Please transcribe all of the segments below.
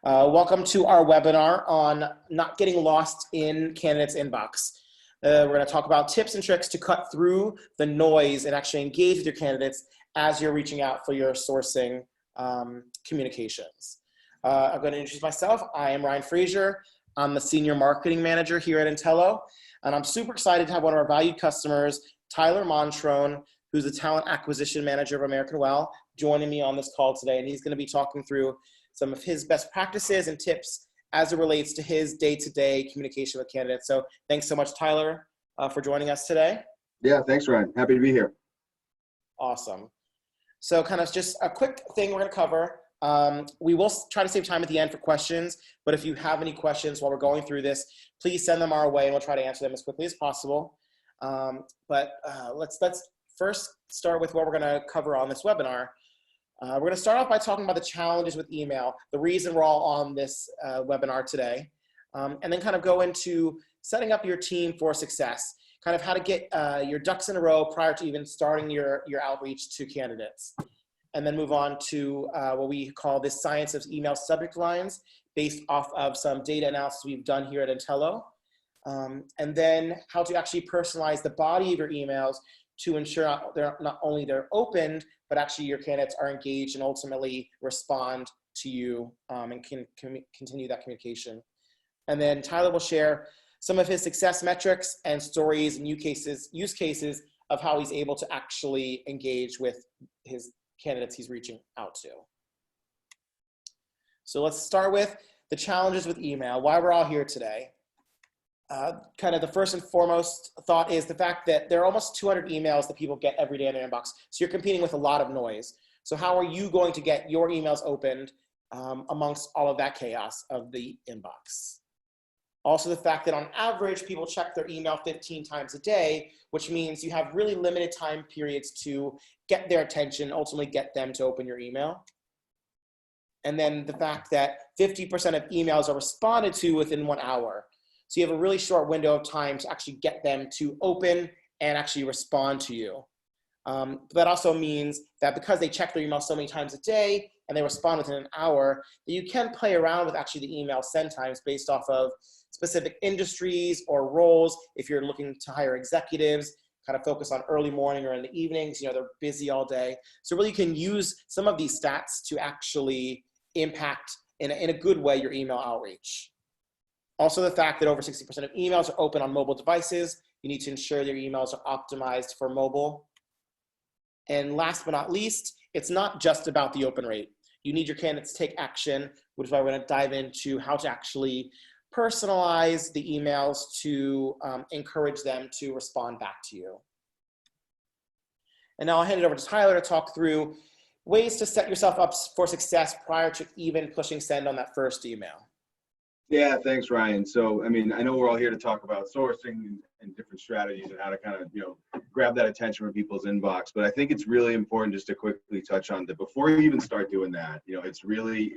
Welcome to our webinar on not getting lost in candidates' inbox. We're going to talk about tips and tricks to cut through the noise and actually engage with your candidates as you're reaching out for your sourcing communications. I'm going to introduce myself. I am Ryan Frazier. I'm the Senior Marketing Manager here at Entelo, and I'm super excited to have one of our valued customers, Tyler Montrone, who's the Talent Acquisition Manager of American Well, joining me on this call today, and he's going to be talking through some of his best practices and tips as it relates to his day-to-day communication with candidates. So thanks so much, Tyler, for joining us today. Yeah, thanks, Ryan. Happy to be here. Awesome. So kind of just a quick thing we're going to cover. We will try to save time at the end for questions, but if you have any questions while we're going through this, please send them our way and we'll try to answer them as quickly as possible. Let's first start with what we're going to cover on this webinar. We're going to start off by talking about the challenges with email, the reason we're all on this webinar today, and then kind of go into setting up your team for success, kind of how to get your ducks in a row prior to even starting your outreach to candidates. And then move on to what we call the science of email subject lines based off of some data analysis we've done here at Entelo. And then how to actually personalize the body of your emails to ensure they're not only they're opened, but actually your candidates are engaged and ultimately respond to you and can continue that communication. And then Tyler will share some of his success metrics and stories and use cases of how he's able to actually engage with his candidates he's reaching out to. So let's start with the challenges with email, why we're all here today. Kind of the first and foremost thought is the fact that there are almost 200 emails that people get every day in their inbox. So you're competing with a lot of noise. So how are you going to get your emails opened amongst all of that chaos of the inbox? Also the fact that on average, people check their email 15 times a day, which means you have really limited time periods to get their attention, ultimately get them to open your email. And then the fact that 50% of emails are responded to within 1 hour. So you have a really short window of time to actually get them to open and actually respond to you. That also means that because they check their email so many times a day and they respond within an hour, that you can play around with actually the email send times based off of specific industries or roles. If you're looking to hire executives, kind of focus on early morning or in the evenings, they're busy all day. So really you can use some of these stats to actually impact in a good way your email outreach. Also the fact that over 60% of emails are open on mobile devices. You need to ensure your emails are optimized for mobile. And last but not least, it's not just about the open rate. You need your candidates to take action, which is why we're going to dive into how to actually personalize the emails to encourage them to respond back to you. And now I'll hand it over to Tyler to talk through ways to set yourself up for success prior to even pushing send on that first email. Yeah, thanks, Ryan. So, I know we're all here to talk about sourcing and different strategies and how to kind of, grab that attention from people's inbox. But I think it's really important just to quickly touch on that before you even start doing that, it's really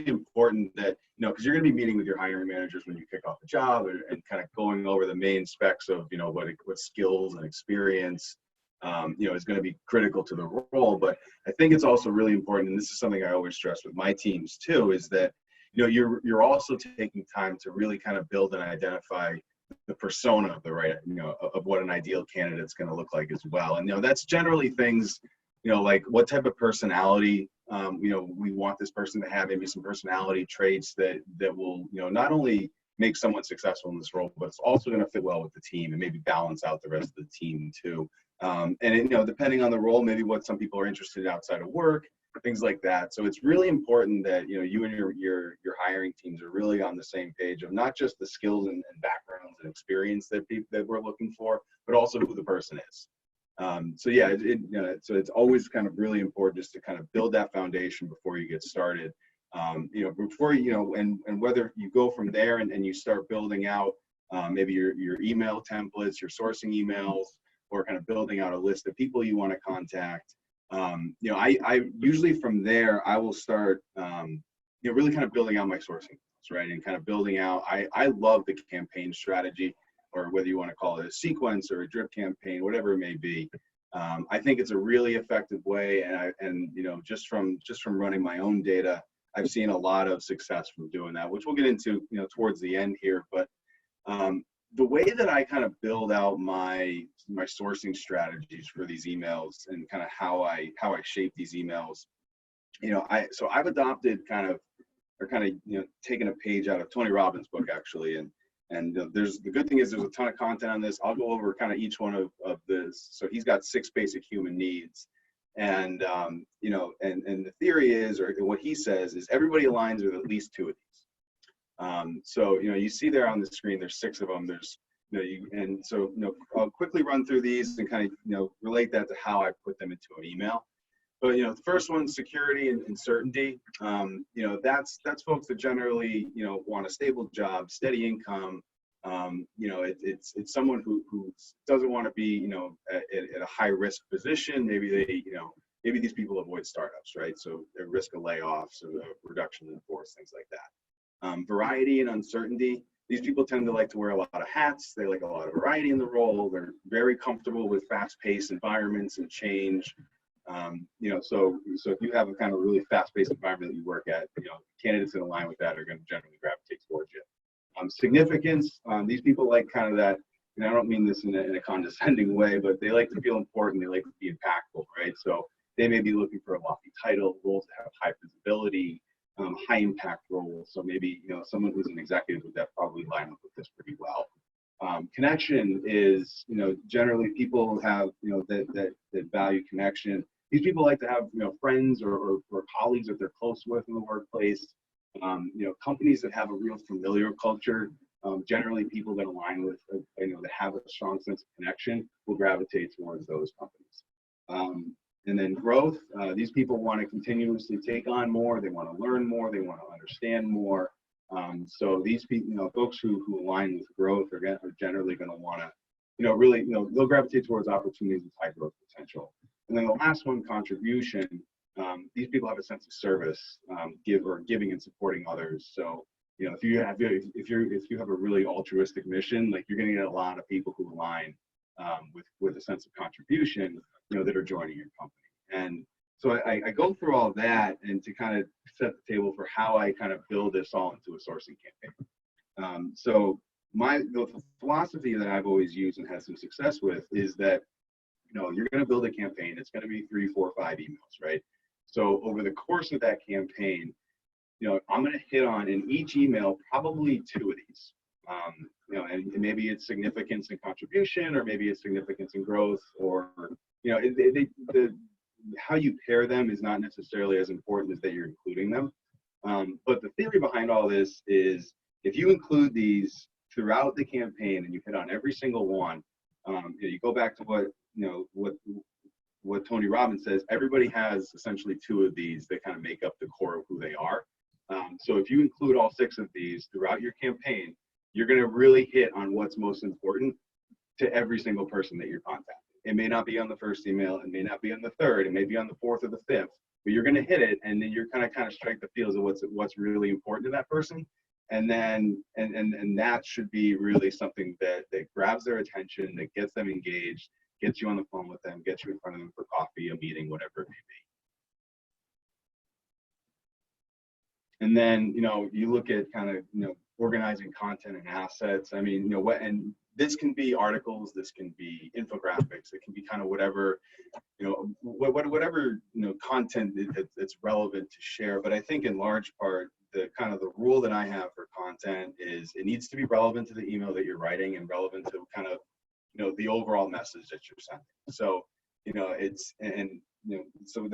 important that, because you're going to be meeting with your hiring managers when you kick off a job and kind of going over the main specs of, what skills and experience, is going to be critical to the role. But I think it's also really important, and this is something I always stress with my teams too, is that you're also taking time to really kind of build and identify the persona of the right, of what an ideal candidate's going to look like as well. And, that's generally things, like what type of personality, we want this person to have, maybe some personality traits that will, not only make someone successful in this role, but it's also going to fit well with the team and maybe balance out the rest of the team too. And, depending on the role, maybe what some people are interested in outside of work, things like that. So it's really important that you and your hiring teams are really on the same page of not just the skills and backgrounds and experience that we're looking for, but also who the person is. So yeah, so it's always kind of really important just to kind of build that foundation before you get started. Before and whether you go from there and you start building out maybe your email templates, your sourcing emails, or kind of building out a list of people you want to contact. I usually from there, I will start, really kind of building out my sourcing, right? And kind of building out, I love the campaign strategy, or whether you want to call it a sequence or a drip campaign, whatever it may be. I think it's a really effective way. And just from running my own data, I've seen a lot of success from doing that, which we'll get into, towards the end here. But the way that I kind of build out my sourcing strategies for these emails and kind of how I shape these emails, I've adopted taken a page out of Tony Robbins' book, actually, and there's the good thing is there's a ton of content on this. I'll go over kind of each one of this. So he's got 6 basic human needs, and and the theory is, or what he says is, everybody aligns with at least 2 of these. So you see there on the screen, there's 6 of them. There's I'll quickly run through these and kind of relate that to how I put them into an email. But the first one, security and certainty. That's folks that generally want a stable job, steady income. It's someone who doesn't want to be at a high risk position. Maybe maybe these people avoid startups, right? So they risk of layoffs or reduction in force, things like that. Variety and uncertainty. These people tend to like to wear a lot of hats. They like a lot of variety in the role. They're very comfortable with fast-paced environments and change. So if you have a kind of really fast-paced environment that you work at, candidates that align with that are going to generally gravitate towards you. Significance. These people like kind of that. I don't mean this in a condescending way, but they like to feel important. They like to be impactful, right? So they may be looking for a lofty title, roles that have high visibility, high impact roles. So maybe someone who's an executive would probably line up with this pretty well. Connection is generally people have that value connection. These people like to have friends or colleagues that they're close with in the workplace. Companies that have a real familiar culture. Generally, people that align with that have a strong sense of connection will gravitate towards those companies. And then growth. These people want to continuously take on more. They want to learn more. They want to understand more. So these people, folks who align with growth are generally going to want to, really, they'll gravitate towards opportunities with high growth potential. And then the last one, contribution. These people have a sense of service, giving and supporting others. So if you have a really altruistic mission, like, you're going to get a lot of people who align with a sense of contribution, that are joining your company. And so I go through all that and to kind of set the table for how I kind of build this all into a sourcing campaign. So the philosophy that I've always used and had some success with is that, you're going to build a campaign. It's going to be 3, 4, 5 emails, right? So over the course of that campaign, I'm going to hit on in each email probably 2 of these. And maybe it's significance and contribution, or maybe it's significance and growth, or how you pair them is not necessarily as important as that you're including them. But the theory behind all this is, if you include these throughout the campaign and you hit on every single one, you go back to what Tony Robbins says, everybody has essentially 2 of these that kind of make up the core of who they are. So if you include all 6 of these throughout your campaign, you're going to really hit on what's most important to every single person that you're contacting. It may not be on the first email, it may not be on the 3rd, it may be on the 4th or the 5th, but you're going to hit it, and then you're kind of strike the feels of what's really important to that person, and then and that should be really something that grabs their attention, that gets them engaged, gets you on the phone with them, gets you in front of them for coffee, a meeting, whatever it may be. And then you look at kind of organizing content and assets. I mean, and this can be articles, this can be infographics, it can be kind of whatever, whatever content that's relevant to share. But I think in large part, the rule that I have for content is it needs to be relevant to the email that you're writing and relevant to kind of the overall message that you're sending. So so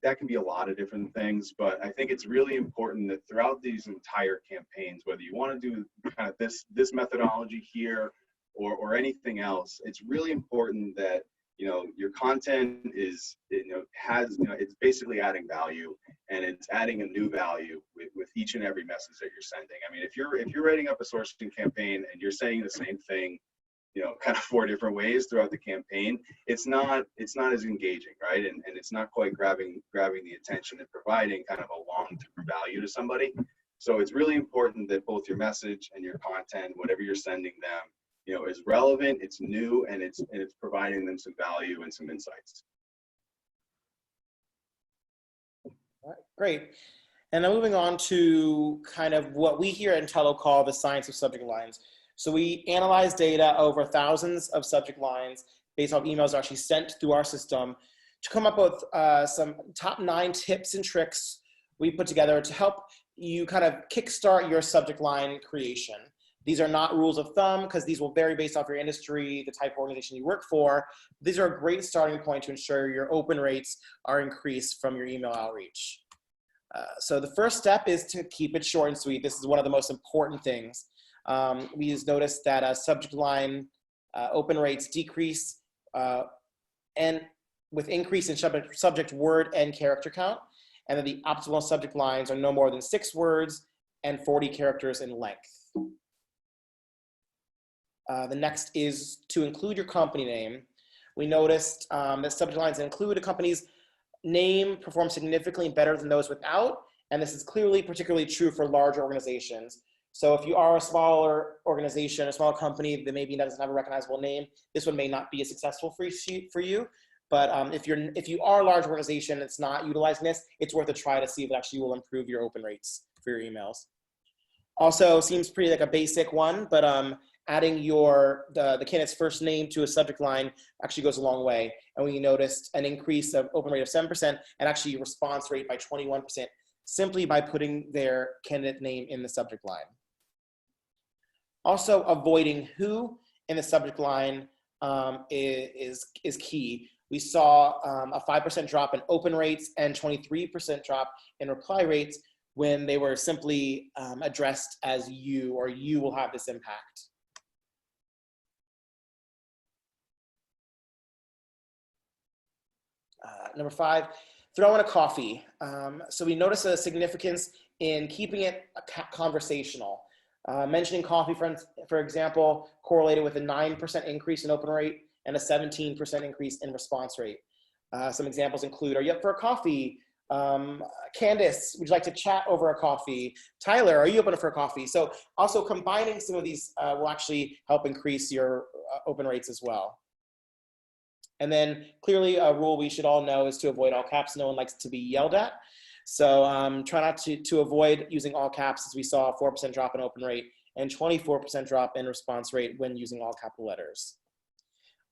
that can be a lot of different things, but I think it's really important that throughout these entire campaigns, whether you want to do kind of this methodology here or anything else, it's really important that your content is it's basically adding value, and it's adding a new value with each and every message that you're sending. I mean, if you're writing up a sourcing campaign and you're saying the same thing kind of 4 different ways throughout the campaign, it's not as engaging, right? And it's not quite grabbing the attention and providing kind of a long-term value to somebody. So it's really important that both your message and your content, whatever you're sending them, is relevant, it's new, and it's providing them some value and some insights. All right, great. And now moving on to kind of what we here at Entelo call the science of subject lines. So we analyze data over thousands of subject lines based on emails actually sent through our system to come up with some top 9 tips and tricks we put together to help you kind of kickstart your subject line creation. These are not rules of thumb because these will vary based off your industry, the type of organization you work for. These are a great starting point to ensure your open rates are increased from your email outreach. So the first step is to keep it short and sweet. This is one of the most important things. We just noticed that subject line open rates decrease and with increase in subject word and character count, and that the optimal subject lines are no more than 6 words and 40 characters in length. The next is to include your company name. We noticed that subject lines that include a company's name perform significantly better than those without, and this is clearly particularly true for larger organizations. So if you are a smaller organization, a small company that maybe doesn't have a recognizable name, this one may not be as successful for you. But if you are a large organization that's not utilizing this, it's worth a try to see if it actually will improve your open rates for your emails. Also, seems pretty like a basic one, but adding the candidate's first name to a subject line actually goes a long way. And we noticed an increase of open rate of 7% and actually response rate by 21% simply by putting their candidate name in the subject line. Also, avoiding who in the subject line is key. We saw a 5% drop in open rates and 23% drop in reply rates when they were simply addressed as you, or you will have this impact. Number 5, throw in a coffee. So we notice a significance in keeping it conversational. Mentioning coffee, for example, correlated with a 9% increase in open rate and a 17% increase in response rate. Some examples include, are you up for a coffee? Candace, would you like to chat over a coffee? Tyler, are you open for a coffee? So also combining some of these will actually help increase your open rates as well. And then clearly a rule we should all know is to avoid all caps. No one likes to be yelled at. So try not to avoid using all caps, as we saw a 4% drop in open rate and 24% drop in response rate when using all capital letters.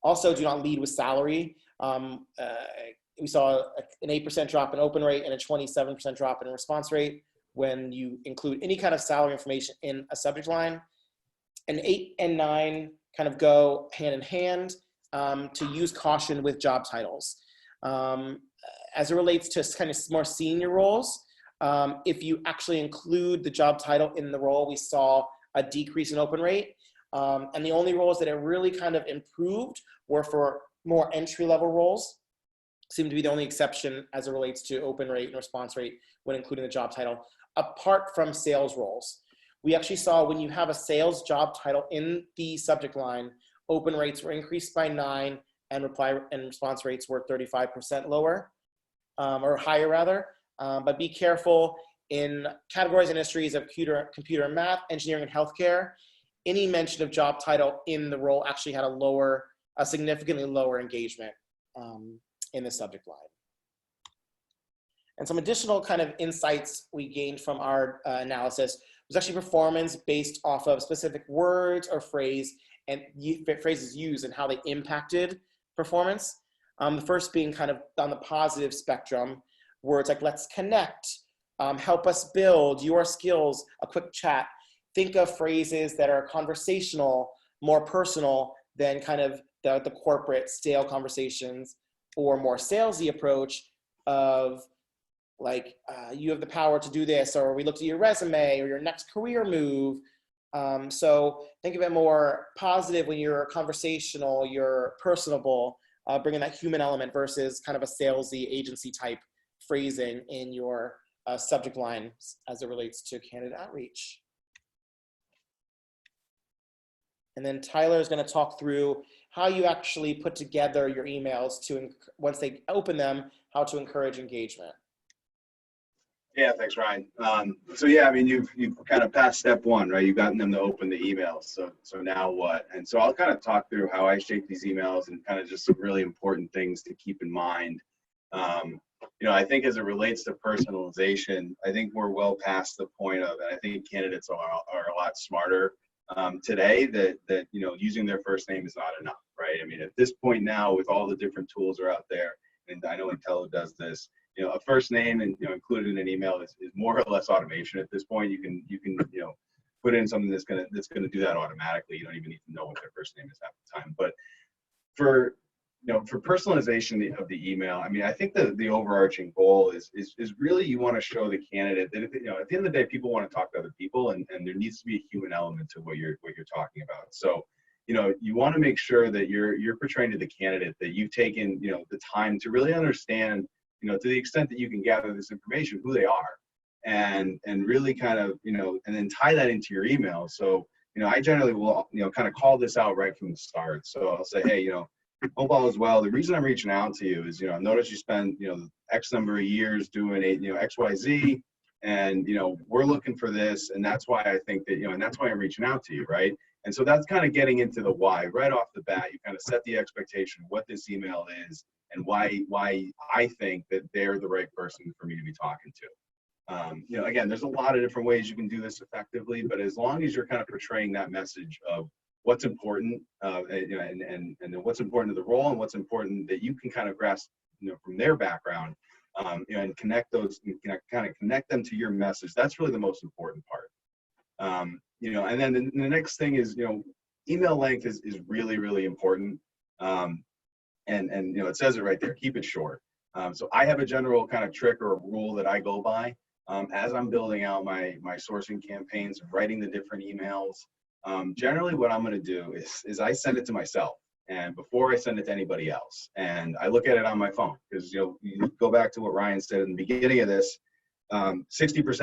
Also, do not lead with salary. We saw an 8% drop in open rate and a 27% drop in response rate when you include any kind of salary information in a subject line. And 8 and 9 kind of go hand in hand. To use caution with job titles. As it relates to kind of more senior roles, if you actually include the job title in the role, we saw a decrease in open rate. And the only roles that it really kind of improved were for more entry-level roles. Seem to be the only exception as it relates to open rate and response rate when including the job title, apart from sales roles. We actually saw when you have a sales job title in the subject line, open rates were increased by 9 and reply and response rates were 35% lower, or higher rather. But be careful in categories and industries of computer and math, engineering and healthcare. Any mention of job title in the role actually had a significantly lower engagement in the subject line. And some additional kind of insights we gained from our analysis was actually performance based off of specific words or phrases used and how they impacted performance. The first being kind of on the positive spectrum, words like let's connect, help us build, your skills, a quick chat. Think of phrases that are conversational, more personal than kind of the corporate stale conversations, or more salesy approach of like, you have the power to do this, or we looked at your resume or your next career move. So think of it more positive when you're conversational, you're personable, bringing that human element versus kind of a salesy agency type phrasing in your subject lines as it relates to candidate outreach. And then Tyler is going to talk through how you actually put together your emails to, once they open them, how to encourage engagement. Yeah, thanks, Ryan. So yeah, I mean, you've kind of passed step 1, right? You've gotten them to open the emails. So now what? And so I'll kind of talk through how I shape these emails and kind of just some really important things to keep in mind. I think as it relates to personalization, I think we're well past the point of, and I think candidates are a lot smarter today that using their first name is not enough, right? I mean, at this point now, with all the different tools are out there, and I know Entelo does this, a first name and included in an email is more or less automation at this point. You can put in something that's gonna do that automatically. You don't even need to know what their first name is at the time. But for for personalization of the email, I mean, I think the overarching goal is really you want to show the candidate that at the end of the day, people want to talk to other people, and there needs to be a human element to what you're talking about. So, you want to make sure that you're portraying to the candidate that you've taken the time to really understand, to the extent that you can gather this information, who they are, and really kind of and then tie that into your email. So, I generally will kind of call this out right from the start. So I'll say, hey, hope all is well. The reason I'm reaching out to you is, I noticed you spent, X number of years doing X, Y, Z, and, we're looking for this. And that's why I think that, and that's why I'm reaching out to you. Right. And so that's kind of getting into the why right off the bat. You kind of set the expectation of what this email is and why I think that they're the right person for me to be talking to. Again, there's a lot of different ways you can do this effectively, but as long as you're kind of portraying that message of what's important, and what's important to the role, and what's important that you can kind of grasp, from their background, and connect those, kind of connect them to your message. That's really the most important part. And then the next thing is, email length is really, really important. And it says it right there, keep it short. So I have a general kind of trick or a rule that I go by as I'm building out my sourcing campaigns, writing the different emails. Generally what I'm going to do is I send it to myself, and before I send it to anybody else, and I look at it on my phone, because you go back to what Ryan said in the beginning of this, 60%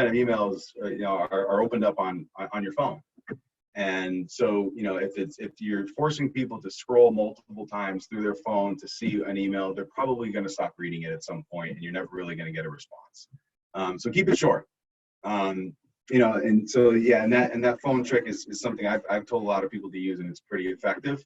of emails are opened up on your phone. And so if you're forcing people to scroll multiple times through their phone to see an email, they're probably going to stop reading it at some point, and you're never really going to get a response. So keep it short. And so, yeah, and that phone trick is something I've told a lot of people to use, and it's pretty effective.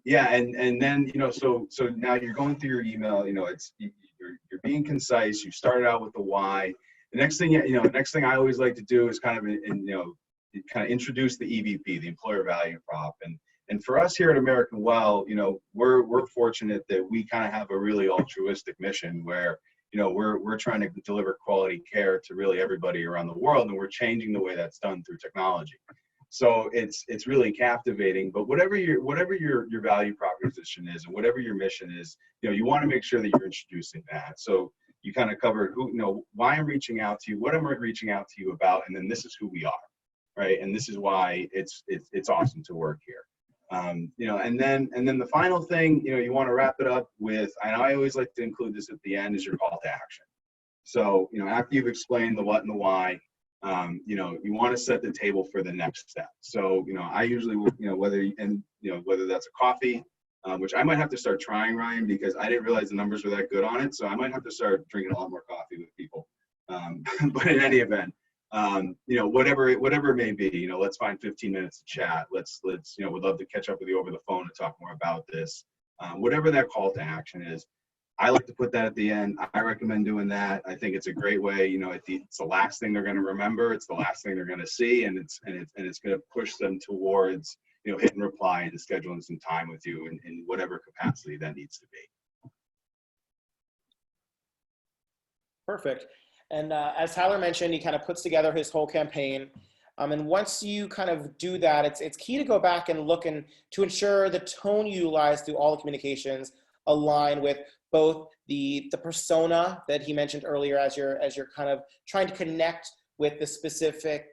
Yeah, and then, so now you're going through your email, you're being concise. You started out with the why. The next thing I always like to do is kind of, kind of introduce the EVP, the employer value prop. And for us here at American Well, we're fortunate that we kind of have a really altruistic mission where, we're trying to deliver quality care to really everybody around the world, and we're changing the way that's done through technology. So it's really captivating. But whatever your value proposition is, and whatever your mission is, you want to make sure that you're introducing that. So you kind of covered why I'm reaching out to you, what I'm reaching out to you about, and then this is who we are, right? And this is why it's awesome to work here. And then the final thing, you want to wrap it up with, and I always like to include this at the end, is your call to action. So, after you've explained the what and the why, you want to set the table for the next step. So, I usually will, whether that's a coffee, which I might have to start trying, Ryan, because I didn't realize the numbers were that good on it. So I might have to start drinking a lot more coffee with people. But in any event, whatever it may be, let's find 15 minutes to chat. Let's we'd love to catch up with you over the phone to talk more about this. Whatever that call to action is, I like to put that at the end. I recommend doing that. I think it's a great way. It's the last thing they're going to remember. It's the last thing they're going to see, and it's going to push them towards hitting reply and scheduling some time with you in whatever capacity that needs to be. Perfect. And as Tyler mentioned, he kind of puts together his whole campaign. And once you kind of do that, it's key to go back and look and to ensure the tone you utilize through all the communications align with both the persona that he mentioned earlier, as you're kind of trying to connect with the specific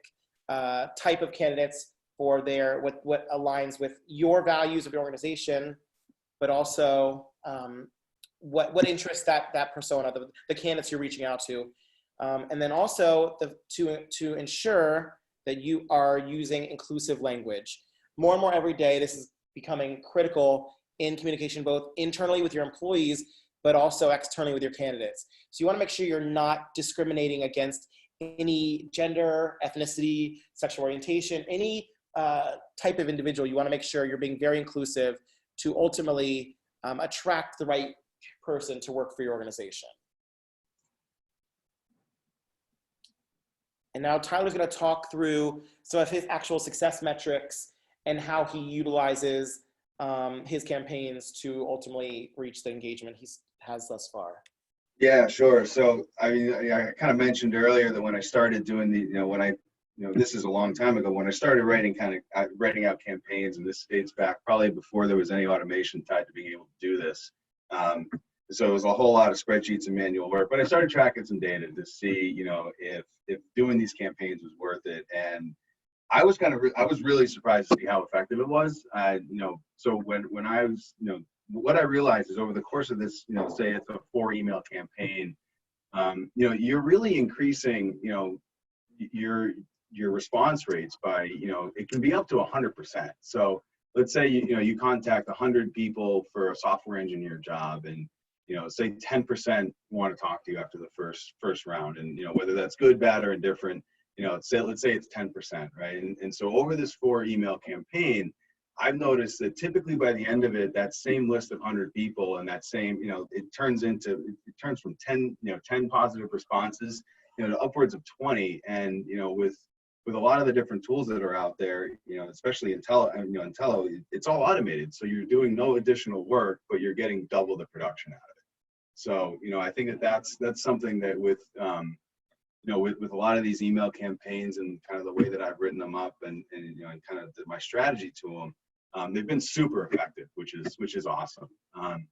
type of candidates for what aligns with your values of your organization, but also what interests that persona, the candidates you're reaching out to. And then also to ensure that you are using inclusive language. More and more every day, this is becoming critical in communication, both internally with your employees, but also externally with your candidates. So you want to make sure you're not discriminating against any gender, ethnicity, sexual orientation, any type of individual. You want to make sure you're being very inclusive to ultimately attract the right person to work for your organization. And now Tyler's going to talk through some of his actual success metrics and how he utilizes his campaigns to ultimately reach the engagement he has thus far. Yeah, sure. So, I mean, I kind of mentioned earlier that when I started doing this is a long time ago, when I started writing out campaigns, and this dates back probably before there was any automation tied to being able to do this. So it was a whole lot of spreadsheets and manual work, but I started tracking some data to see, if doing these campaigns was worth it. And I was really surprised to see how effective it was. So when I was, what I realized is over the course of this, say it's a 4 email campaign, you're really increasing, your response rates by, it can be up to 100%. So let's say, you contact 100 people for a software engineer job, and, say 10% want to talk to you after the first round. And, whether that's good, bad, or indifferent, let's say it's 10%, right? And so over this 4 email campaign, I've noticed that typically by the end of it, that same list of 100 people and that same, it turns from 10 positive responses, to upwards of 20. And, with a lot of the different tools that are out there, especially Entelo, it's all automated. So you're doing no additional work, but you're getting double the production out of it. So, I think that's something that with a lot of these email campaigns and kind of the way that I've written them up and kind of my strategy to them, they've been super effective, which is awesome. And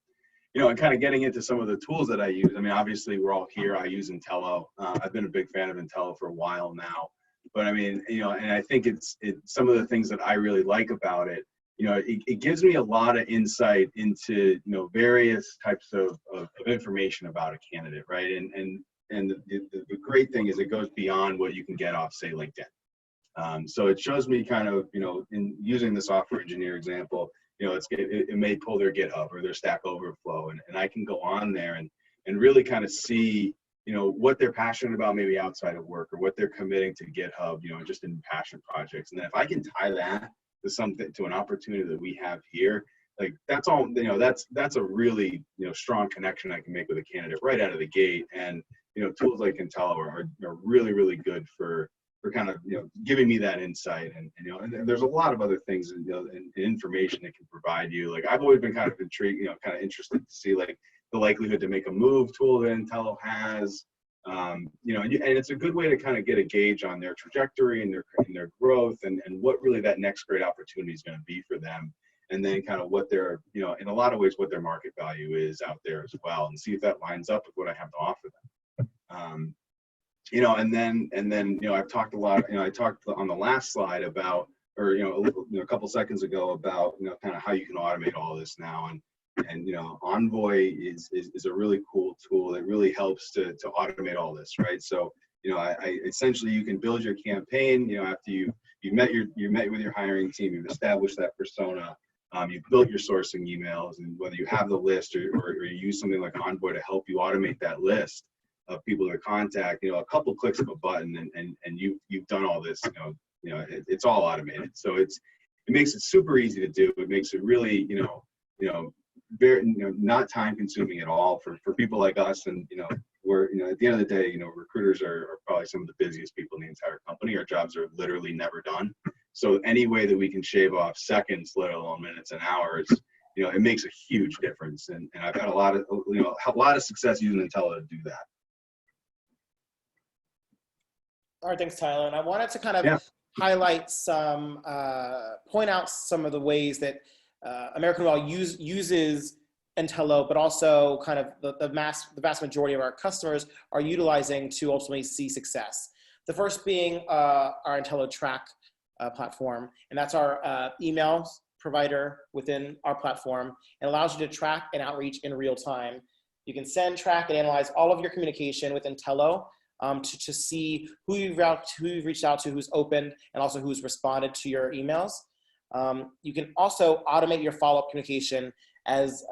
kind of getting into some of the tools that I use. I mean, obviously we're all here. I use Entelo. I've been a big fan of Entelo for a while now, but I mean, and I think it's some of the things that I really like about it. It gives me a lot of insight into, various types of information about a candidate, right? And the great thing is it goes beyond what you can get off, say, LinkedIn. So it shows me kind of, in using the software engineer example, it may pull their GitHub or their Stack Overflow, and I can go on there and really kind of see, what they're passionate about maybe outside of work, or what they're committing to GitHub, just in passion projects. And then if I can tie that to an opportunity that we have here, like that's all, that's a really, strong connection I can make with a candidate right out of the gate. And, tools like Entelo are really, really good for kind of, giving me that insight. And there's a lot of other things and information it can provide you. Like I've always been kind of intrigued, kind of interested to see like the likelihood to make a move tool that Entelo has. And it's a good way to kind of get a gauge on their trajectory and their growth and what really that next great opportunity is going to be for them. And then kind of what their, in a lot of ways, what their market value is out there as well, and see if that lines up with what I have to offer them. And then I've talked a lot, I talked on the last slide about, or, a couple seconds ago about, kind of how you can automate all this now. And Envoy is a really cool tool that really helps to automate all this, right? So, I essentially, you can build your campaign, after you met with your hiring team, you've established that persona, you've built your sourcing emails, and whether you have the list or you use something like Envoy to help you automate that list of people to contact, a couple clicks of a button and you've done all this, it's all automated. So it makes it super easy to do. It makes it really, very, not time consuming at all for people like us. And, we're, at the end of the day, recruiters are probably some of the busiest people in the entire company. Our jobs are literally never done. So any way that we can shave off seconds, let alone minutes and hours, it makes a huge difference. And I've had a lot of success using Entelo to do that. All right, thanks, Tyler. And I wanted to kind of highlight point out some of the ways that American Law uses Entelo, but also kind of the vast majority of our customers are utilizing to ultimately see success. The first being our Entelo Track platform, and that's our email provider within our platform. It allows you to track and outreach in real time. You can send, track, and analyze all of your communication with Entelo to see who you've reached out to, who's opened, and also who's responded to your emails. You can also automate your follow-up communication. As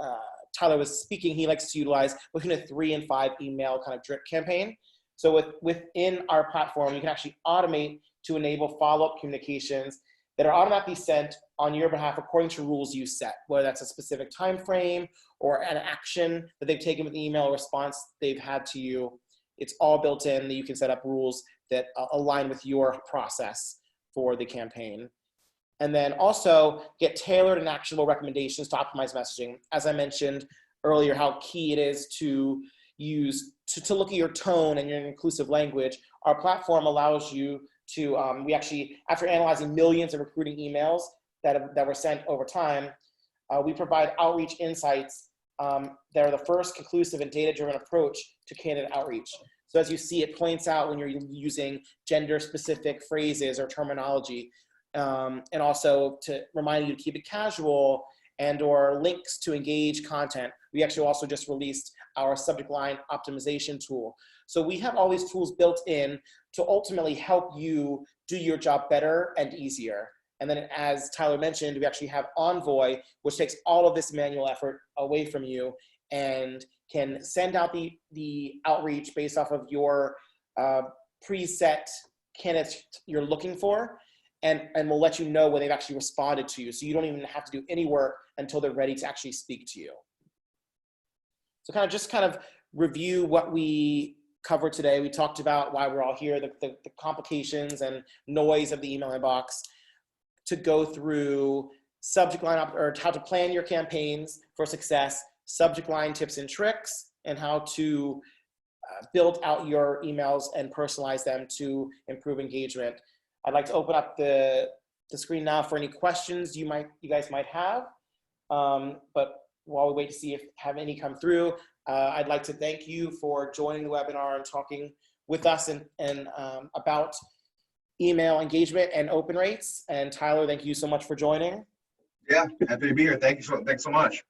Tyler was speaking, he likes to utilize between a 3 and 5 email kind of drip campaign. So within our platform, you can actually automate to enable follow-up communications that are automatically sent on your behalf according to rules you set, whether that's a specific time frame or an action that they've taken with the email response they've had to you. It's all built in that you can set up rules that align with your process for the campaign. And then also get tailored and actionable recommendations to optimize messaging. As I mentioned earlier, how key it is to to look at your tone and your inclusive language. Our platform allows you to, we actually, after analyzing millions of recruiting emails that were sent over time, we provide outreach insights that are the first conclusive and data-driven approach to candidate outreach. So as you see, it points out when you're using gender-specific phrases or terminology, and also to remind you to keep it casual and or links to engage content. We actually also just released our subject line optimization tool. So we have all these tools built in to ultimately help you do your job better and easier. And then as Tyler mentioned, we actually have Envoy, which takes all of this manual effort away from you and can send out the outreach based off of your preset candidates you're looking for, and will let you know when they've actually responded to you. So you don't even have to do any work until they're ready to actually speak to you. So kind of review what we covered today. We talked about why we're all here, the complications and noise of the email inbox, to go through subject line or how to plan your campaigns for success, subject line tips and tricks, and how to build out your emails and personalize them to improve engagement. I'd like to open up the screen now for any questions you guys might have. But while we wait to see if have any come through, I'd like to thank you for joining the webinar and talking with us and about email engagement and open rates. And Tyler, thank you so much for joining. Yeah, happy to be here. Thanks so much.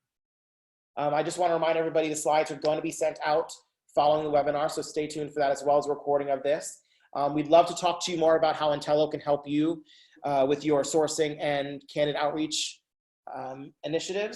I just want to remind everybody the slides are going to be sent out following the webinar, so stay tuned for that as well as a recording of this. We'd love to talk to you more about how Entelo can help you with your sourcing and candidate outreach initiatives.